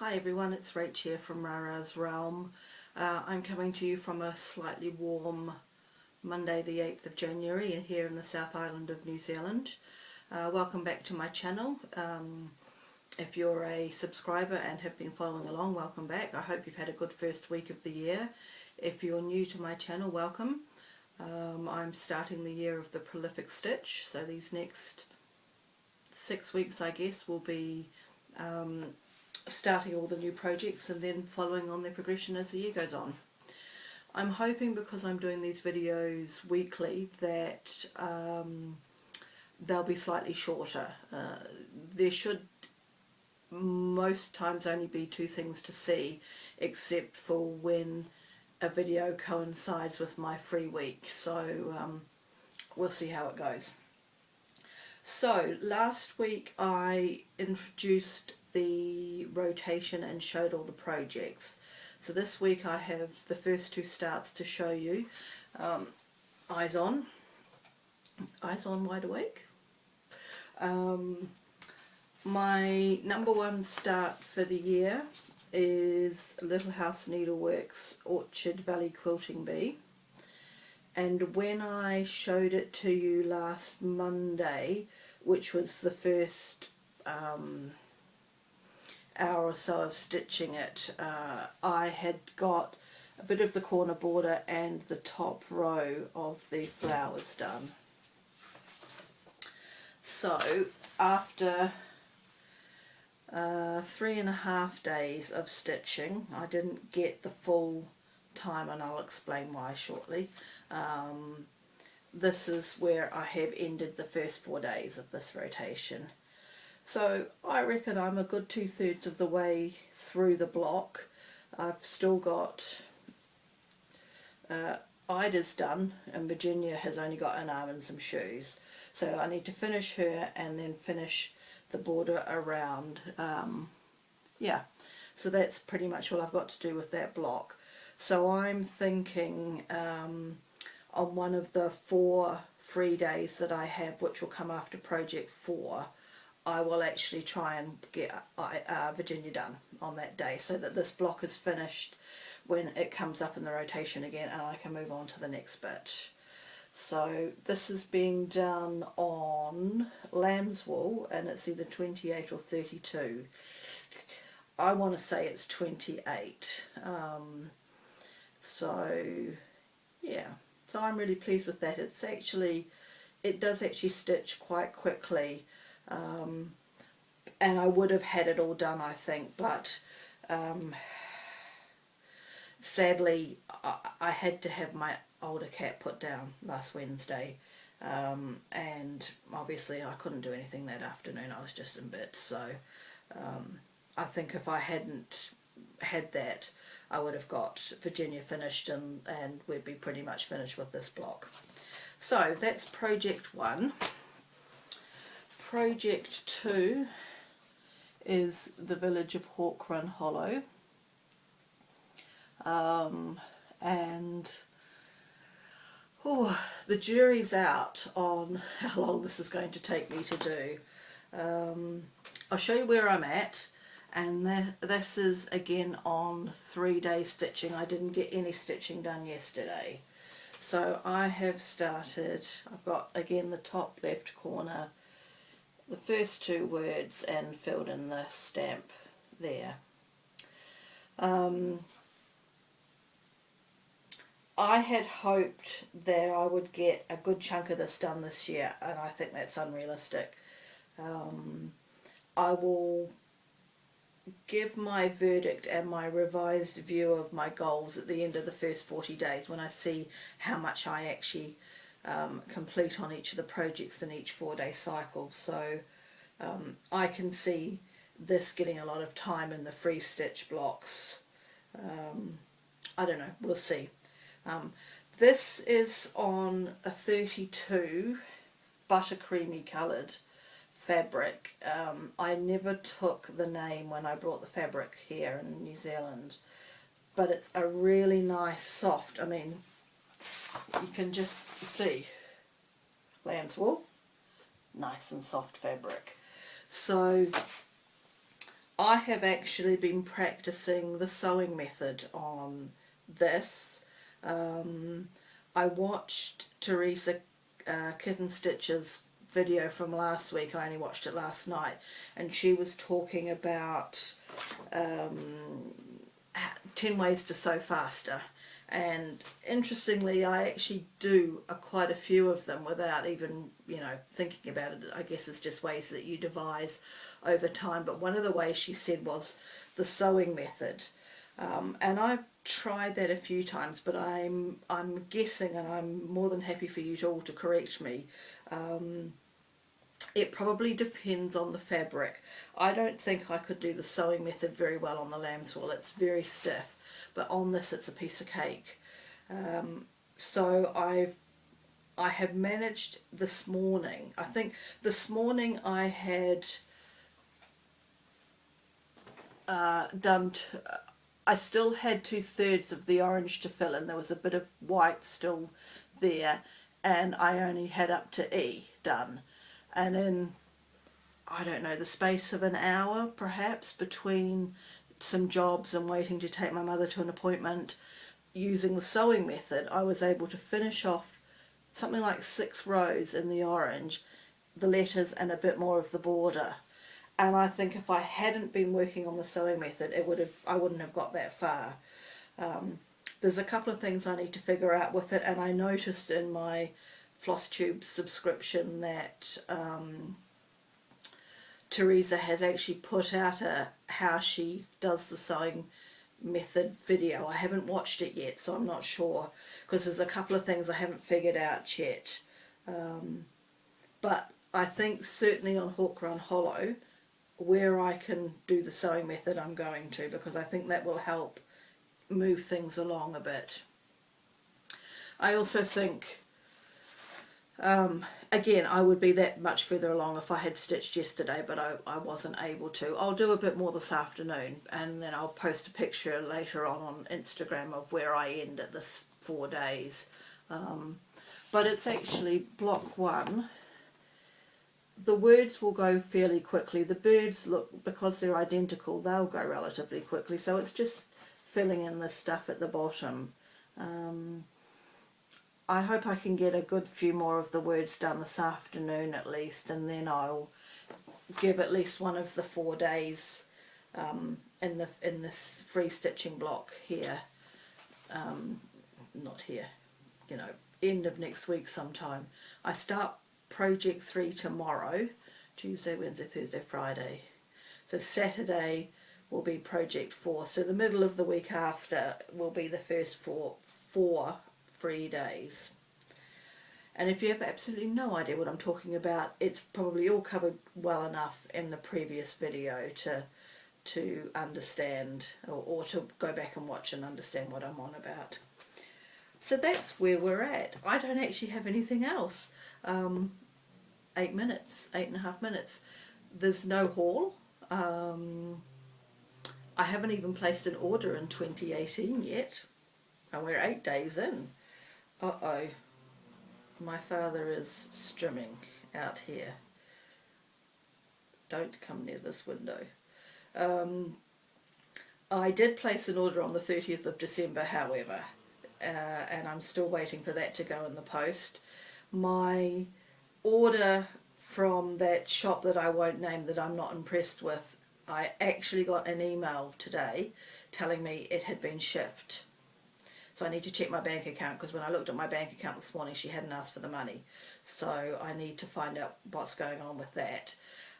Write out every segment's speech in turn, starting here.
Hi everyone, it's Rach here from Rara's Realm. I'm coming to you from a slightly warm Monday the 8th of January here in the South Island of New Zealand. Welcome back to my channel. If you're a subscriber and have been following along, welcome back. I hope you've had a good first week of the year. If you're new to my channel, welcome. I'm starting the year of the prolific stitch, so these next 6 weeks I guess will be starting all the new projects and then following on their progression as the year goes on. I'm hoping, because I'm doing these videos weekly, that they'll be slightly shorter. There should most times only be two things to see, except for when a video coincides with my free week, so we'll see how it goes. So last week I introduced the rotation and showed all the projects. So this week I have the first two starts to show you. Eyes on, wide awake. My number one start for the year is Little House Needleworks Orchard Valley Quilting Bee. And when I showed it to you last Monday, which was the first hour or so of stitching it, I had got a bit of the corner border and the top row of the flowers done. So after 3.5 days of stitching, I didn't get the full time, and I'll explain why shortly. This is where I have ended the first 4 days of this rotation. So I reckon I'm a good 2/3 of the way through the block. I've still got Ida's done, and Virginia has only got an arm and some shoes. So I need to finish her and then finish the border around. Yeah, so that's pretty much all I've got to do with that block. So I'm thinking on one of the 4 free days that I have, which will come after Project 4, I will actually try and get Virginia done on that day, so that this block is finished when it comes up in the rotation again and I can move on to the next bit. So this is being done on lamb's wool, and it's either 28 or 32. I want to say it's 28. So yeah, so I'm really pleased with that. It does actually stitch quite quickly, and I would have had it all done, I think, but sadly I had to have my older cat put down last Wednesday, and obviously I couldn't do anything that afternoon. I was just in bits, so I think if I hadn't had that, I would have got Virginia finished and we'd be pretty much finished with this block. So that's Project 1. Project 2 is the village of Hawk Run Hollow, and the jury's out on how long this is going to take me to do. I'll show you where I'm at, and this is again on 3-day stitching. I didn't get any stitching done yesterday, so I have started. I've got again the top left corner, the first 2 words, and filled in the stamp there. I had hoped that I would get a good chunk of this done this year, and I think that's unrealistic. I will give my verdict and my revised view of my goals at the end of the first 40 days, when I see how much I actually complete on each of the projects in each 4-day cycle. So I can see this getting a lot of time in the free stitch blocks. I don't know, we'll see. This is on a 32 buttercreamy coloured fabric. I never took the name when I brought the fabric here in New Zealand, but it's a really nice soft, I mean, you can just see lamb's wool, nice and soft fabric. So I have actually been practicing the sewing method on this. I watched Teresa Kitten Stitch's video from last week. I only watched it last night, and she was talking about 10 ways to sew faster. And interestingly, I actually do quite a few of them without even, thinking about it. I guess it's just ways that you devise over time. But one of the ways she said was the sewing method. And I've tried that a few times, but I'm guessing, and I'm more than happy for you all to correct me, it probably depends on the fabric. I don't think I could do the sewing method very well on the lamb's wool. It's very stiff, but on this it's a piece of cake. So I have managed this morning. I think this morning I had I still had 2/3 of the orange to fill in. There was a bit of white still there, and I only had up to E done. And in, I don't know, the space of an hour perhaps, between some jobs and waiting to take my mother to an appointment, using the sewing method, I was able to finish off something like 6 rows in the orange, the letters and a bit more of the border. And I think if I hadn't been working on the sewing method, I wouldn't have got that far. There's a couple of things I need to figure out with it, and I noticed in my FlossTube subscription that Teresa has actually put out how she does the sewing method video. I haven't watched it yet, so I'm not sure, because there's a couple of things I haven't figured out yet. But I think certainly on Hook Run Hollow, where I can do the sewing method, I'm going to, because I think that will help move things along a bit. I also think, again, I would be that much further along if I had stitched yesterday, but I wasn't able to. I'll do a bit more this afternoon, and then I'll post a picture later on Instagram of where I end at this 4 days. But it's actually block 1. The words will go fairly quickly. The birds, look, because they're identical, they'll go relatively quickly. So it's just filling in the stuff at the bottom. I hope I can get a good few more of the words done this afternoon at least, and then I'll give at least one of the 4 days in this free stitching block here. Not here, end of next week sometime. I start project 3 tomorrow, Tuesday, Wednesday, Thursday, Friday. So Saturday will be project 4. So the middle of the week after will be the first four free days. And if you have absolutely no idea what I'm talking about, it's probably all covered well enough in the previous video to understand, or to go back and watch and understand what I'm on about. So that's where we're at. I don't actually have anything else. 8 minutes, 8.5 minutes. There's no haul. I haven't even placed an order in 2018 yet, and we're 8 days in. Uh-oh, my father is strimming out here. Don't come near this window. I did place an order on the 30th of December, however, and I'm still waiting for that to go in the post. My order from that shop that I won't name, that I'm not impressed with, I actually got an email today telling me it had been shipped. So I need to check my bank account, because when I looked at my bank account this morning, she hadn't asked for the money. So I need to find out what's going on with that.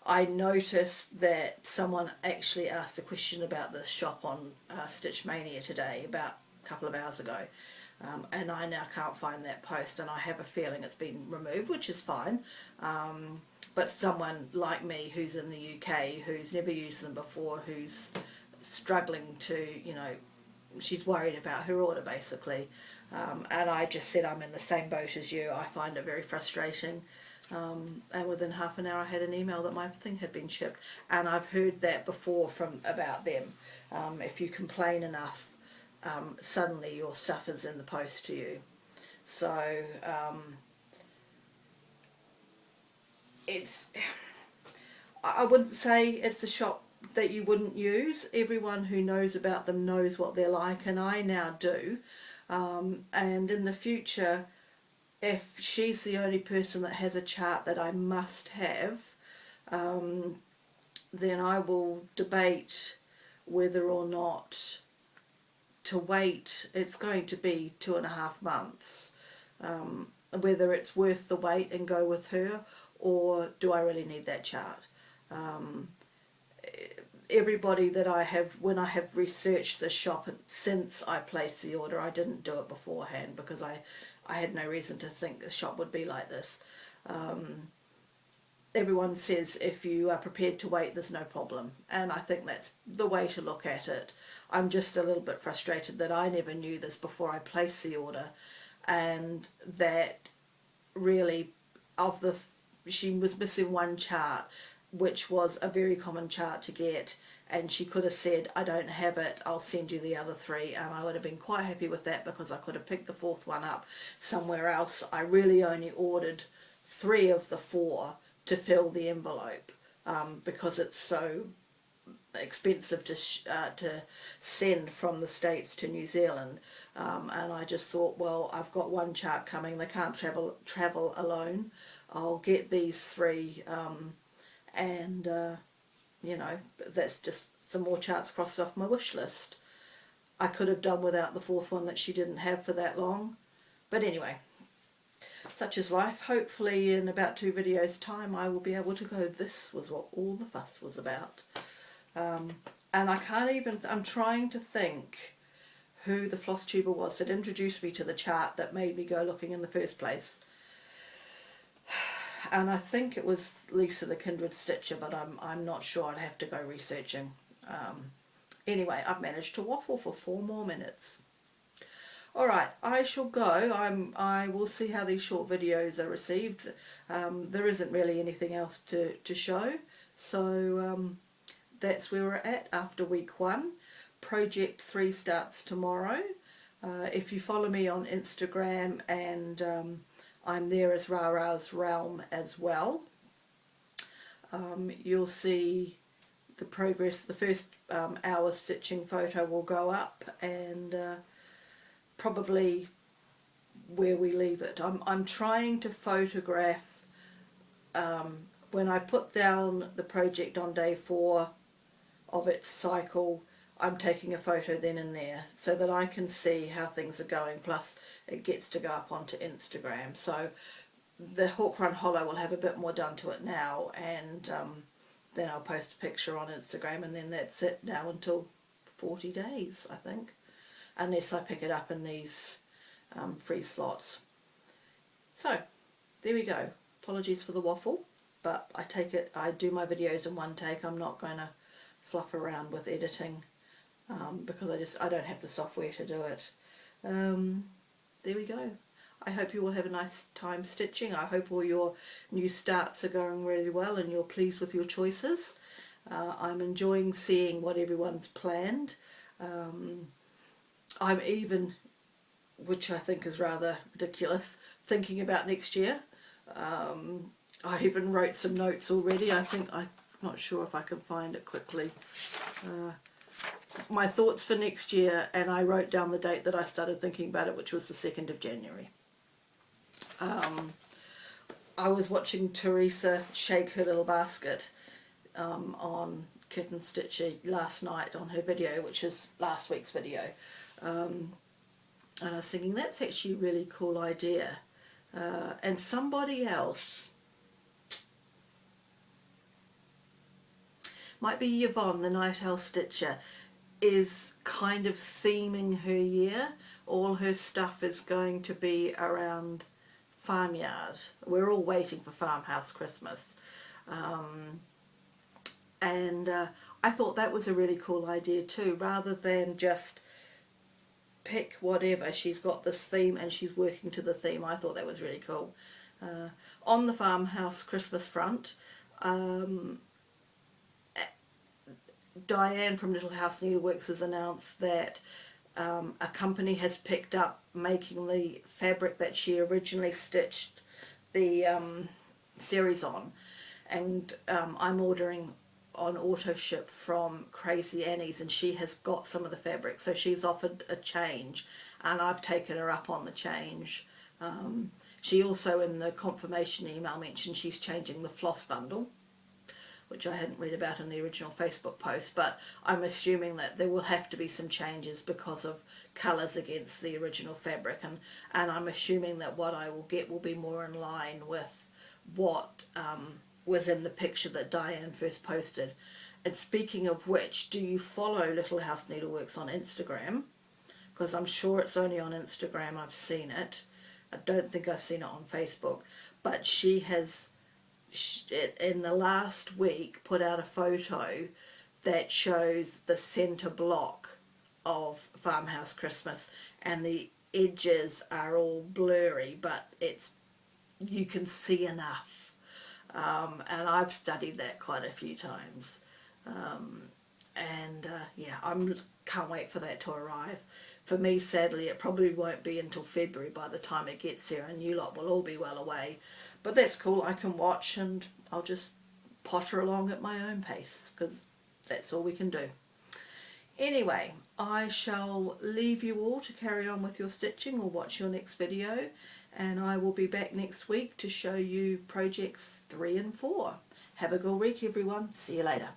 I noticed that someone actually asked a question about this shop on Stitch Mania today, about a couple of hours ago. And I now can't find that post, and I have a feeling it's been removed, which is fine. But someone like me who's in the UK, who's never used them before, who's struggling to, she's worried about her order basically. And I just said I'm in the same boat as you. I find it very frustrating. And within half an hour I had an email that my thing had been shipped. And I've heard that before about them. If you complain enough, suddenly your stuff is in the post to you. So I wouldn't say it's a shop that you wouldn't use. Everyone who knows about them knows what they're like, and I now do. And in the future, if she's the only person that has a chart that I must have, then I will debate whether or not to wait. It's going to be 2.5 months, whether it's worth the wait and go with her, or do I really need that chart. Everybody that I have, when I have researched the shop since I placed the order, I didn't do it beforehand because I had no reason to think the shop would be like this. Everyone says if you are prepared to wait, there's no problem, and I think that's the way to look at it. I'm just a little bit frustrated that I never knew this before I placed the order, and that really she was missing one chart, which was a very common chart to get, and she could have said, I don't have it, I'll send you the other 3, and I would have been quite happy with that because I could have picked the 4th one up somewhere else. I really only ordered 3 of the 4 to fill the envelope, because it's so expensive to send from the States to New Zealand, and I just thought, well, I've got one chart coming, they can't travel alone, I'll get these 3, and you know, that's just some more charts crossed off my wish list. I could have done without the 4th one that she didn't have for that long, but anyway, such is life. Hopefully in about 2 videos time I will be able to go, this was what all the fuss was about. And I can't even, I'm trying to think who the floss tuber was that introduced me to the chart that made me go looking in the first place. And I think it was Lisa the Kindred Stitcher, but I'm not sure. I'd have to go researching. Anyway, I've managed to waffle for 4 more minutes. Alright, I shall go. I will see how these short videos are received. There isn't really anything else to show, so that's where we're at after week 1. Project 3 starts tomorrow. If you follow me on Instagram, and I'm there as Rara's Realm as well, you'll see the progress. The first hour stitching photo will go up, and probably where we leave it. I'm trying to photograph, when I put down the project on day 4 of its cycle, I'm taking a photo then and there so that I can see how things are going, plus it gets to go up onto Instagram. So the Hawk Run Hollow will have a bit more done to it now, and then I'll post a picture on Instagram, and then that's it now until 40 days, I think, unless I pick it up in these free slots. So there we go. Apologies for the waffle, but I do my videos in one take. I'm not going to fluff around with editing, because I don't have the software to do it. There we go. I hope you all have a nice time stitching. I hope all your new starts are going really well and you're pleased with your choices. I'm enjoying seeing what everyone's planned. I'm even, which I think is rather ridiculous, thinking about next year. I even wrote some notes already. I'm not sure if I can find it quickly. My thoughts for next year, and I wrote down the date that I started thinking about it, which was the 2nd of January. I was watching Teresa shake her little basket on Kitten Stitcher last night on her video, which is last week's video, and I was thinking that's actually a really cool idea, and somebody else, might be Yvonne the Night Owl Stitcher, is kind of theming her year. All her stuff is going to be around farmyard. We're all waiting for Farmhouse Christmas, and I thought that was a really cool idea too, rather than just pick whatever. She's got this theme and she's working to the theme. I thought that was really cool. On the Farmhouse Christmas front, Diane from Little House Needleworks has announced that a company has picked up making the fabric that she originally stitched the series on, and I'm ordering on auto ship from Crazy Annie's, and she has got some of the fabric, so she's offered a change, and I've taken her up on the change. She also in the confirmation email mentioned she's changing the floss bundle, which I hadn't read about in the original Facebook post, but I'm assuming that there will have to be some changes because of colours against the original fabric, and I'm assuming that what I will get will be more in line with what was in the picture that Diane first posted. And speaking of which, do you follow Little House Needleworks on Instagram? Because I'm sure it's only on Instagram I've seen it. I don't think I've seen it on Facebook, but she has in the last week put out a photo that shows the centre block of Farmhouse Christmas, and the edges are all blurry, but you can see enough. And I've studied that quite a few times. Yeah, I can't wait for that to arrive. For me, sadly, it probably won't be until February by the time it gets here, and you lot will all be well away. But that's cool, I can watch and I'll just potter along at my own pace, because that's all we can do. Anyway, I shall leave you all to carry on with your stitching or watch your next video, and I will be back next week to show you projects 3 and 4. Have a good week everyone, see you later.